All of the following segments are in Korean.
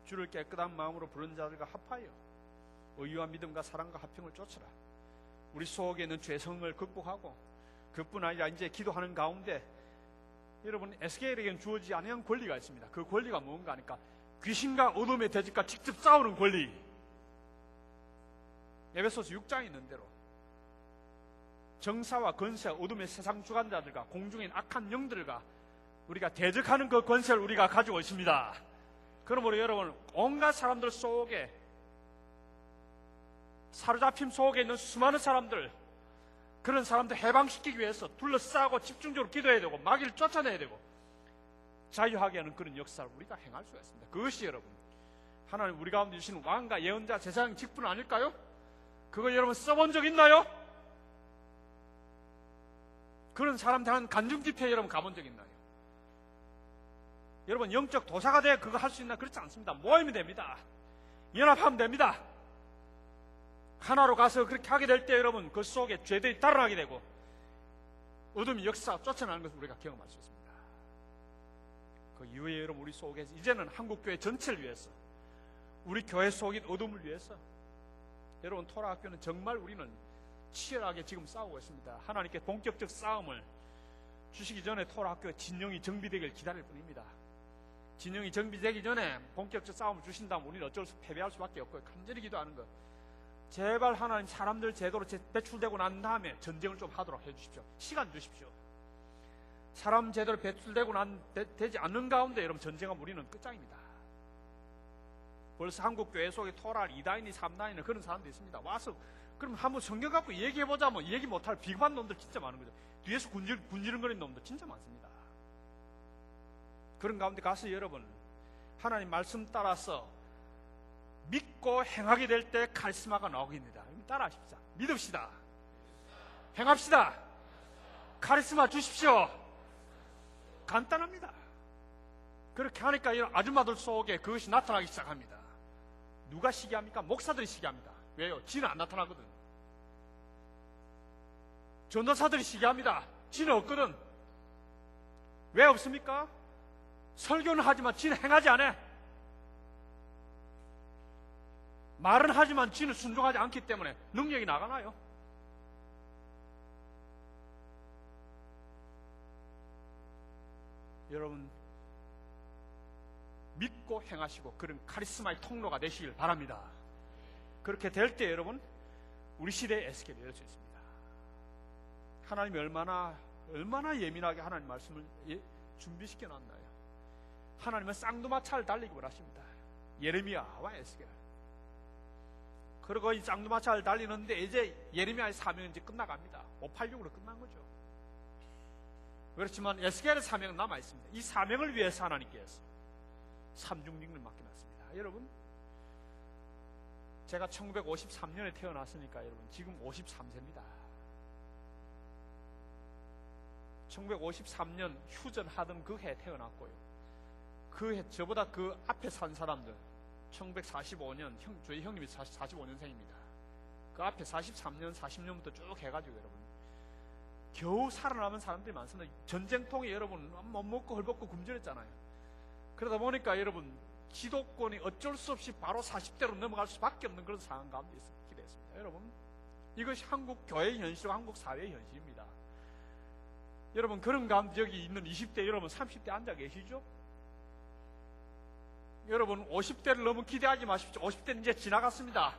주를 깨끗한 마음으로 부른 자들과 합하여 의와 믿음과 사랑과 화평을 쫓으라. 우리 속에 있는 죄성을 극복하고, 그뿐 아니라 이제 기도하는 가운데 여러분 에스겔에게는 주어지지 않은 권리가 있습니다. 그 권리가 뭔가 하니까 귀신과 어둠의 대적과 직접 싸우는 권리. 에베소서 6장에 있는 대로 정사와 권세, 어둠의 세상 주관자들과 공중의 악한 영들과 우리가 대적하는 그 권세를 우리가 가지고 있습니다. 그러므로 여러분, 온갖 사람들 속에, 사로잡힘 속에 있는 수많은 사람들, 그런 사람들 해방시키기 위해서 둘러싸고 집중적으로 기도해야 되고 마귀를 쫓아내야 되고 자유하게 하는 그런 역사를 우리가 행할 수가 있습니다. 그것이 여러분 하나님 우리 가운데 주시는 왕과 예언자 제사장 직분 아닐까요? 그걸 여러분 써본 적 있나요? 그런 사람들한 간증 집회에 여러분 가본 적 있나요? 여러분 영적 도사가 돼 그거 할 수 있나? 그렇지 않습니다. 모이면 됩니다. 연합하면 됩니다. 하나로 가서 그렇게 하게 될 때 여러분 그 속에 죄들이 달아나게 되고 어둠의 역사가 쫓아나는 것을 우리가 경험할 수 있습니다. 그 이후에 여러분 우리 속에서 이제는 한국교회 전체를 위해서, 우리 교회 속인 어둠을 위해서 여러분 토라학교는 정말 우리는 치열하게 지금 싸우고 있습니다. 하나님께 본격적 싸움을 주시기 전에 토라학교 진영이 정비되길 기다릴 뿐입니다. 진영이 정비되기 전에 본격적 싸움을 주신다면 우리는 어쩔 수 패배할 수밖에 없고요. 간절히 기도하는 것, 제발 하나님 사람들 제대로 배출되고 난 다음에 전쟁을 좀 하도록 해주십시오. 시간 주십시오. 사람 제대로 배출되고 되지 않는 가운데 여러분 전쟁하면 우리는 끝장입니다. 벌써 한국교회 속에 토랄 2단이니 3단이니 그런 사람도 있습니다. 와서 그럼 한번 성경 갖고 얘기해보자면 얘기 못할 비겁한 놈들 진짜 많은 거죠. 뒤에서 군지른거리는 놈들 진짜 많습니다. 그런 가운데 가서 여러분 하나님 말씀 따라서 믿고 행하게 될 때 카리스마가 나오겠습니다. 따라하십시다. 믿읍시다. 행합시다. 카리스마 주십시오. 간단합니다. 그렇게 하니까 이런 아줌마들 속에 그것이 나타나기 시작합니다. 누가 시기합니까? 목사들이 시기합니다. 왜요? 지는 안 나타나거든. 전도사들이 시기합니다. 지는 없거든. 왜 없습니까? 설교는 하지만 지는 행하지 않아. 말은 하지만 지는 순종하지 않기 때문에 능력이 나가나요? 여러분 믿고 행하시고 그런 카리스마의 통로가 되시길 바랍니다. 그렇게 될 때 여러분 우리 시대의 에스겔이 될 수 있습니다. 하나님이 얼마나 예민하게 하나님 말씀을 준비시켜 놨나요? 하나님은 쌍두마차를 달리기 원하십니다. 예레미야와 에스겔. 그리고 이 쌍두마차를 달리는데 이제 예레미야의 사명은 이제 끝나갑니다. 586으로 끝난 거죠. 그렇지만 에스겔의 사명은 남아있습니다. 이 사명을 위해서 하나님께서 삼중직을 맡겨놨습니다. 여러분 제가 1953년에 태어났으니까 여러분 지금 53세입니다. 1953년 휴전하던 그 해에 태어났고요. 그 해 저보다 그 앞에 산 사람들 1945년 저희 형님이 45년생입니다. 그 앞에 43년 40년부터 쭉 해가지고 여러분 겨우 살아남은 사람들이 많습니다. 전쟁통에 여러분 못 먹고 헐벗고 굶주렸잖아요. 그러다 보니까 여러분 기독권이 어쩔 수 없이 바로 40대로 넘어갈 수밖에 없는 그런 상황 가운데 있게 됐습니다. 여러분 이것이 한국 교회의 현실과 한국 사회의 현실입니다. 여러분 그런 가운데 여기 있는 20대 여러분 30대 앉아 계시죠? 여러분 50대를 너무 기대하지 마십시오. 50대는 이제 지나갔습니다.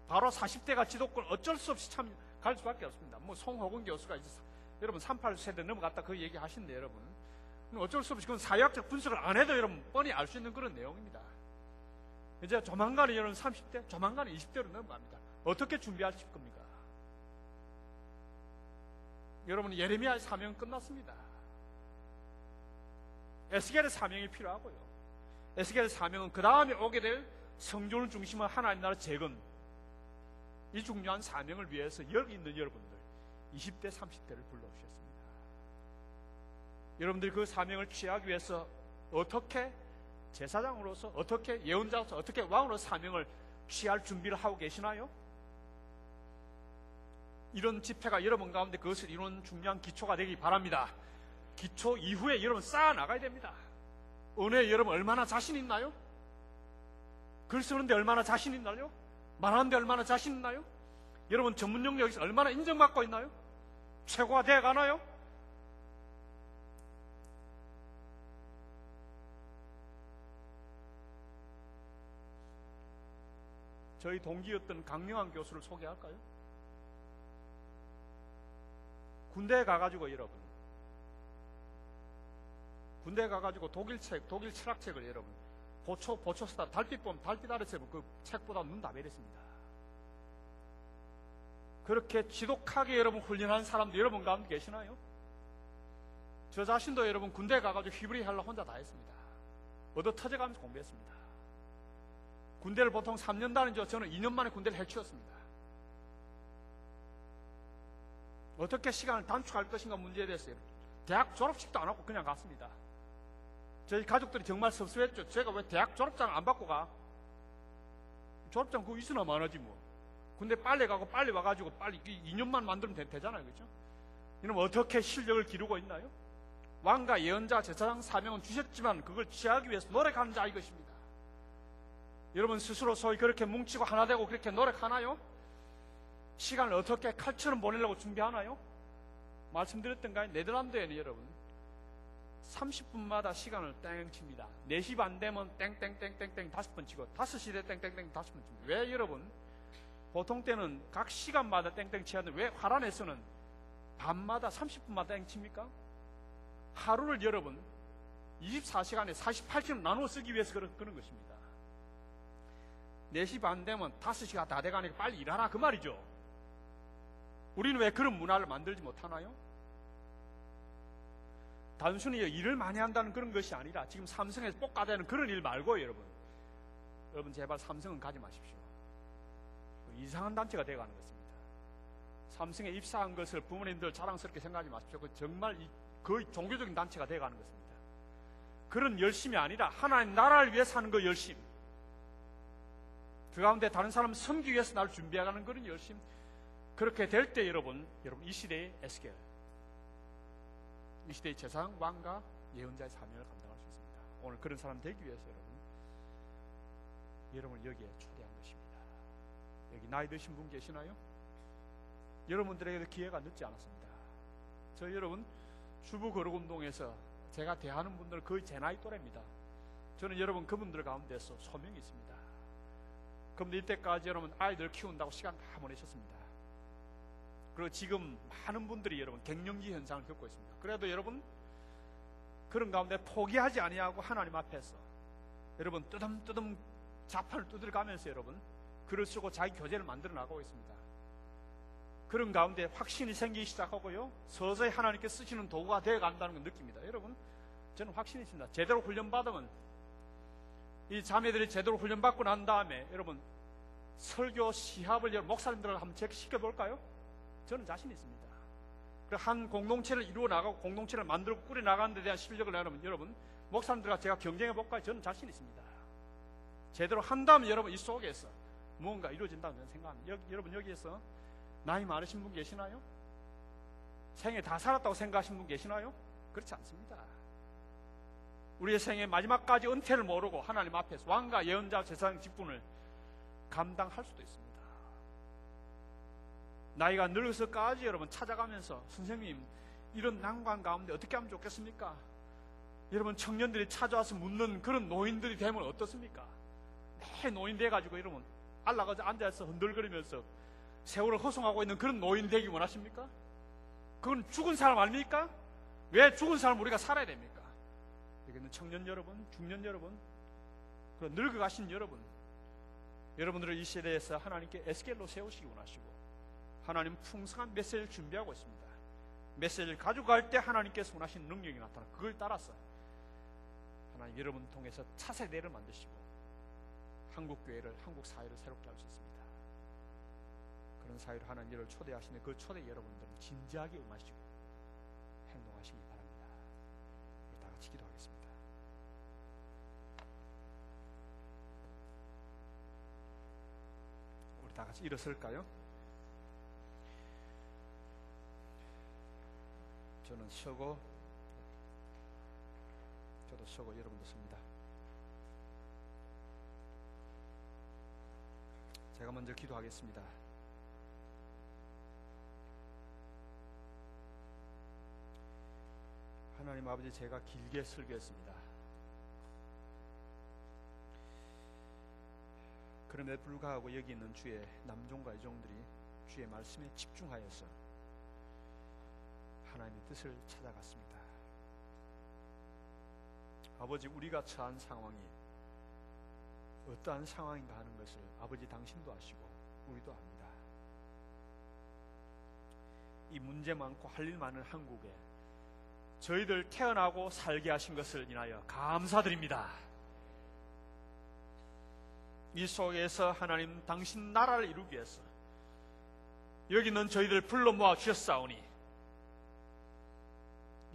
바로 40대가 지도권 어쩔 수 없이 참 갈 수밖에 없습니다. 뭐 송호근 교수가 이제 여러분 38세대 넘어갔다 그 얘기 하신데 여러분 어쩔 수 없이 그건 사회학적 분석을 안 해도 여러분 뻔히 알 수 있는 그런 내용입니다. 이제 조만간에 여러분 30대 조만간에 20대로 넘어갑니다. 어떻게 준비하실 겁니까? 여러분 예레미야의 사명은 끝났습니다. 에스겔의 사명이 필요하고요. 에스겔의 사명은 그 다음에 오게 될 성전을 중심으로 하나님 나라 재건, 이 중요한 사명을 위해서 여기 있는 여러분들 20대 30대를 불러주셨습니다. 여러분들이 그 사명을 취하기 위해서 어떻게 제사장으로서 어떻게 예언자로서 어떻게 왕으로서 사명을 취할 준비를 하고 계시나요? 이런 집회가 여러분 가운데 그것을 이루는 중요한 기초가 되기 바랍니다. 기초 이후에 여러분 쌓아 나가야 됩니다. 은혜에 여러분 얼마나 자신 있나요? 글 쓰는데 얼마나 자신 있나요? 말하는데 얼마나 자신 있나요? 여러분 전문 영역에서 얼마나 인정받고 있나요? 최고가 되어가나요? 저희 동기였던 강명환 교수를 소개할까요? 군대에 가가지고 여러분, 군대에 가가지고 독일 철학책을 여러분, 보초스다, 달빛봄, 달빛 아래서 그 책보다 눈 다 베렸습니다. 그렇게 지독하게 여러분 훈련한 사람도 여러분 가운데 계시나요? 저 자신도 여러분 군대에 가가지고 휘브리 헬라 혼자 다 했습니다. 얻어 터져가면서 공부했습니다. 군대를 보통 3년 다니죠. 저는 2년 만에 군대를 해치웠습니다. 어떻게 시간을 단축할 것인가 문제에 대해서 대학 졸업식도 안 하고 그냥 갔습니다. 저희 가족들이 정말 섭섭했죠. 제가 왜 대학 졸업장을 안 받고 가? 졸업장 그거 있으나 많아지 뭐. 군대 빨리 가고 빨리 와가지고 빨리 2년만 만들면 되잖아요. 그죠? 이놈 어떻게 실력을 기르고 있나요? 왕과 예언자 제사장 사명은 주셨지만 그걸 취하기 위해서 노력하는 자 이것입니다. 여러분 스스로 소위 그렇게 뭉치고 하나 되고 그렇게 노력하나요? 시간을 어떻게 칼처럼 보내려고 준비하나요? 말씀드렸던가요? 네덜란드에는 여러분 30분마다 시간을 땡 칩니다. 4시 반 되면 땡땡땡땡땡 5번 치고 5시 돼 땡땡땡 5번 칩니다. 왜 여러분? 보통 때는 각 시간마다 땡땡 치는데 왜 화란에서는 밤마다 30분마다 땡 칩니까? 하루를 여러분 24시간에 48시간 나누어 쓰기 위해서 그런 것입니다. 4시 반 되면 5시가 다 돼가니까 빨리 일하라 그 말이죠. 우리는 왜 그런 문화를 만들지 못하나요? 단순히 일을 많이 한다는 그런 것이 아니라 지금 삼성에서 볶아대는 그런 일 말고 여러분 제발 삼성은 가지 마십시오. 이상한 단체가 되어가는 것입니다. 삼성에 입사한 것을 부모님들 자랑스럽게 생각하지 마십시오. 그 정말 거의 종교적인 단체가 되어가는 것입니다. 그런 열심이 아니라 하나님 나라를 위해 사는 그 열심, 그 가운데 다른 사람 섬기기 위해서 나를 준비해가는 그런 열심, 그렇게 될 때 여러분 이 시대의 에스겔, 이 시대의 제사장, 왕과 예언자의 사명을 감당할 수 있습니다. 오늘 그런 사람 되기 위해서 여러분을 여기에 초대한 것입니다. 여기 나이 드신 분 계시나요? 여러분들에게도 기회가 늦지 않았습니다. 저 여러분 주부 거룩운동에서 제가 대하는 분들은 거의 제 나이 또래입니다. 저는 여러분 그분들 가운데서 소명이 있습니다. 그런데 이때까지 여러분 아이들 키운다고 시간 다 보내셨습니다. 그리고 지금 많은 분들이 여러분 갱년기 현상을 겪고 있습니다. 그래도 여러분 그런 가운데 포기하지 아니하고 하나님 앞에서 여러분 뜨듬뜨듬 자판을 두들가면서 여러분 글을 쓰고 자기 교재를 만들어 나가고 있습니다. 그런 가운데 확신이 생기기 시작하고요, 서서히 하나님께 쓰시는 도구가 되어 간다는 걸 느낍니다. 여러분 저는 확신이 있습니다. 제대로 훈련받으면, 이 자매들이 제대로 훈련받고 난 다음에 여러분 설교 시합을 목사님들을 한번 시켜볼까요? 저는 자신 있습니다. 한 공동체를 이루어 나가고 공동체를 만들고 꾸려 나가는 데 대한 실력을 여러분 목사님들과 제가 경쟁해 볼까요? 저는 자신 있습니다. 제대로 한다면 여러분 이 속에서 무언가 이루어진다고 저는 생각합니다. 여러분 여기에서 나이 많으신 분 계시나요? 생애 다 살았다고 생각하시는 분 계시나요? 그렇지 않습니다. 우리의 생애 마지막까지 은퇴를 모르고 하나님 앞에서 왕과 예언자 제사장 직분을 감당할 수도 있습니다. 나이가 늙어서까지 여러분 찾아가면서 선생님 이런 난관 가운데 어떻게 하면 좋겠습니까? 여러분 청년들이 찾아와서 묻는 그런 노인들이 되면 어떻습니까? 매 노인 돼가지고 여러분 안락하자 앉아서 흔들거리면서 세월을 허송하고 있는 그런 노인 되기 원하십니까? 그건 죽은 사람 아닙니까? 왜 죽은 사람 우리가 살아야 됩니까? 여기 있는 청년 여러분, 중년 여러분, 그리고 늙어가신 여러분, 여러분들을 이 시대에서 하나님께 에스겔로 세우시기 원하시고 하나님 풍성한 메시지를 준비하고 있습니다. 메시지를 가져갈 때 하나님께서 원하시는 능력이 나타나 그걸 따라서 하나님 여러분 통해서 차세대를 만드시고 한국교회를, 한국 사회를 새롭게 할 수 있습니다. 그런 사회로 하나님 여러분을 초대하시는 그 초대 여러분들은 진지하게 응하시고 행동하시기 바랍니다. 우리 다 같이 기도하겠습니다. 우리 다 같이 일어설까요? 저는 서고, 저도 서고, 여러분도 섭니다. 제가 먼저 기도하겠습니다. 하나님 아버지, 제가 길게 설교했습니다. 그럼에도 불구하고 여기 있는 주의 남종과 여종들이 주의 말씀에 집중하여서 하나님의 뜻을 찾아갔습니다. 아버지, 우리가 처한 상황이 어떠한 상황인가 하는 것을 아버지 당신도 아시고 우리도 압니다. 이 문제 많고 할 일 많은 한국에 저희들 태어나고 살게 하신 것을 인하여 감사드립니다. 이 속에서 하나님 당신 나라를 이루기 위해서 여기 있는 저희들 불러 모아 주셨사오니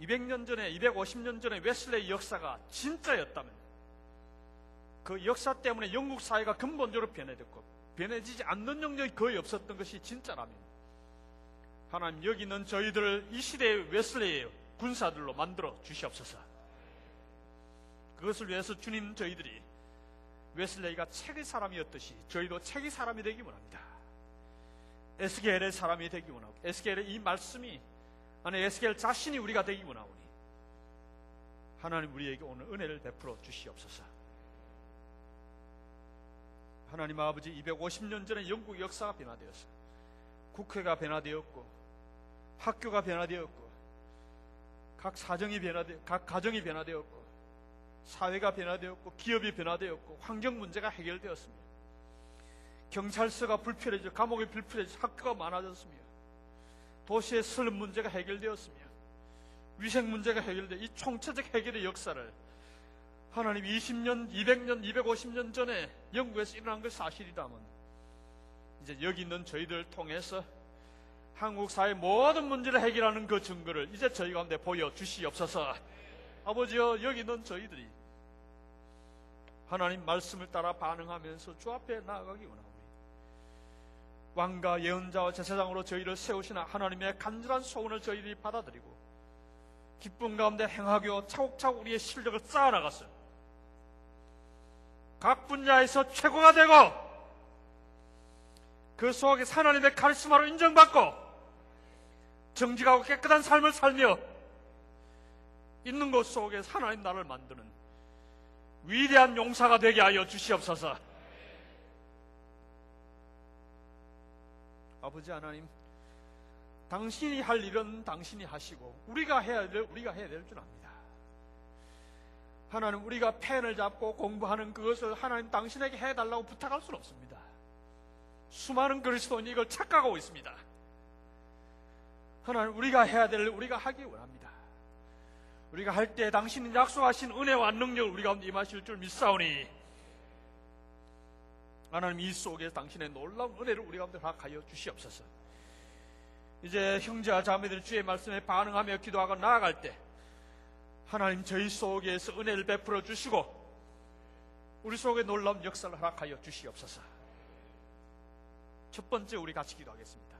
200년 전에 250년 전에 웨슬레이 역사가 진짜였다면 그 역사 때문에 영국 사회가 근본적으로 변해졌고 변해지지 않는 영역이 거의 없었던 것이 진짜라면 하나님 여기 있는 저희들을 이 시대의 웨슬레이 군사들로 만들어 주시옵소서. 그것을 위해서 주님, 저희들이 웨슬레이가 책의 사람이었듯이 저희도 책의 사람이 되기 원합니다. 에스겔의 사람이 되기 원하고 에스겔의 이 말씀이 안에 에스겔 자신이 우리가 되기 원하오니 하나님 우리에게 오늘 은혜를 베풀어 주시옵소서. 하나님 아버지, 250년 전에 영국 역사가 변화되어서 국회가 변화되었고 학교가 변화되었고 각 가정이 변화되었고 사회가 변화되었고 기업이 변화되었고 환경 문제가 해결되었습니다. 경찰서가 불필요해져 감옥이 불필요해져 학교가 많아졌으며 도시의 슬럼 문제가 해결되었으며 위생 문제가 해결되어 이 총체적 해결의 역사를 하나님 20년, 200년, 250년 전에 영국에서 일어난 것 사실이라면 이제 여기 있는 저희들을 통해서 한국 사회의 모든 문제를 해결하는 그 증거를 이제 저희 가운데 보여주시옵소서. 아버지여, 여기 있는 저희들이 하나님 말씀을 따라 반응하면서 주 앞에 나아가기 원하오니 왕과 예언자와 제사장으로 저희를 세우시나 하나님의 간절한 소원을 저희들이 받아들이고 기쁨 가운데 행하며 차곡차곡 우리의 실력을 쌓아나가서 각 분야에서 최고가 되고 그 속에서 하나님의 카리스마로 인정받고 정직하고 깨끗한 삶을 살며 있는 것 속에서 하나님 나라를 만드는 위대한 용사가 되게 하여 주시옵소서. 아버지 하나님, 당신이 할 일은 당신이 하시고 우리가 해야 될 줄 압니다. 하나님, 우리가 펜을 잡고 공부하는 그것을 하나님 당신에게 해달라고 부탁할 수는 없습니다. 수많은 그리스도인이 이걸 착각하고 있습니다. 하나님, 우리가 해야 될 일 우리가 하기 원합니다. 우리가 할 때 당신이 약속하신 은혜와 능력을 우리 가운데 임하실 줄 믿사오니 하나님, 이 속에 당신의 놀라운 은혜를 우리 가운데 허락하여 주시옵소서. 이제 형제와 자매들 주의 말씀에 반응하며 기도하고 나아갈 때 하나님, 저희 속에서 은혜를 베풀어 주시고 우리 속에 놀라운 역사를 허락하여 주시옵소서. 첫 번째, 우리 같이 기도하겠습니다.